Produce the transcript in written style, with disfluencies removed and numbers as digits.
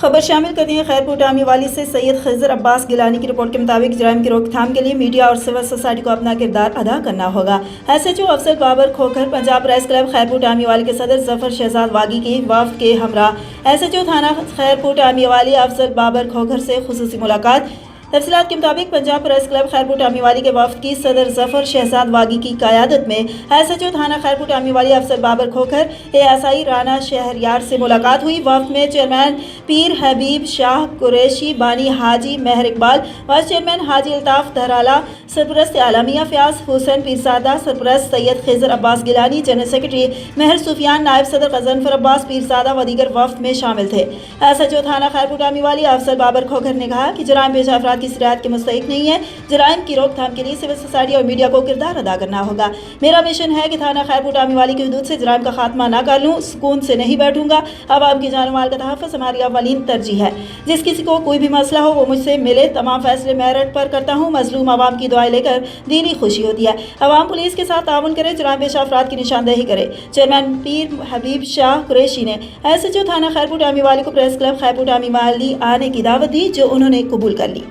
खबर शामिल करती है खैरपुर टामी वाली से सैयद खिजर अब्बास गिलानी की रिपोर्ट के मुताबिक जराइम की रोकथाम के लिए मीडिया और सिविल सोसाइटी को अपना किरदार अदा करना होगा। SHO Afzal Babar Khokhar Punjab press club Khairpur टामी वाली के सदर जफर शहजाद वागी की वफ्द के हमरा एसएचओ थाना खैरपुर टामी वाली अफजल बाबर खोखर से खुसूसी मुलाकात। तफसीलात के मुताबिक पंजाब प्रेस क्लब खैरपुर टामी वाली के वफ्द की सदर जफर शहजाद वागी की क़यादत में एसएचओ थाना खैरपुर टामी वाली अफसर बाबर खोखर एएसआई राना शहरयार से मुलाकात हुई। वफ्द में चेयरमैन पीर हबीब शाह कुरैशी, बानी हाजी मेहर इकबाल, वाइस चेयरमैन हाजी अल्ताफ धराला, सरपरस्त आलमिया फयाज हुसैन पीरजादा, सरपरस्त सैयद खिजर अब्बास गिलानी, जनरल सेक्रेटरी मेहर सुफियान, नायब सदर गजनफर अब्बास पीरजादा व दीगर वफ्द में शामिल थे। एसएचओ थाना खैरपुर टामी वाली अफसर बाबर खोखर ने कहा कि जराइम पेशा अफराद की रियायत के मुस्तहिक नहीं है। जराइम की रोकथाम के लिए सिविल सोसाइटी और मीडिया को किरदार अदा करना होगा। मेरा मिशन है कि थाना खैरपुर टामी वाली की हदूद से जराइम का खात्मा ना कर लूँ, सुकून से नहीं बैठूंगा। आवाम की जान माल का तहफ़्फ़ुज़ हमारी अव्वलीन तरजीह है। जिस किसी को कोई भी मसला हो वो मुझसे मिले, तमाम फैसले मेरिट पर करता हूँ। मजलूम आवाम की दुआएं लेकर दीनी खुशी होती है। आवाम पुलिस के साथ ताउन करे, जराइम पेशा अफराद की निशानदेही करे। चेयरमैन पीर हबीब शाह कुरैशी ने एसएचओ थाना खैरपुर टामी वाली को प्रेस क्लब खैरपुर टामी वाली आने की दावत दी, जो उन्होंने कबूल कर ली।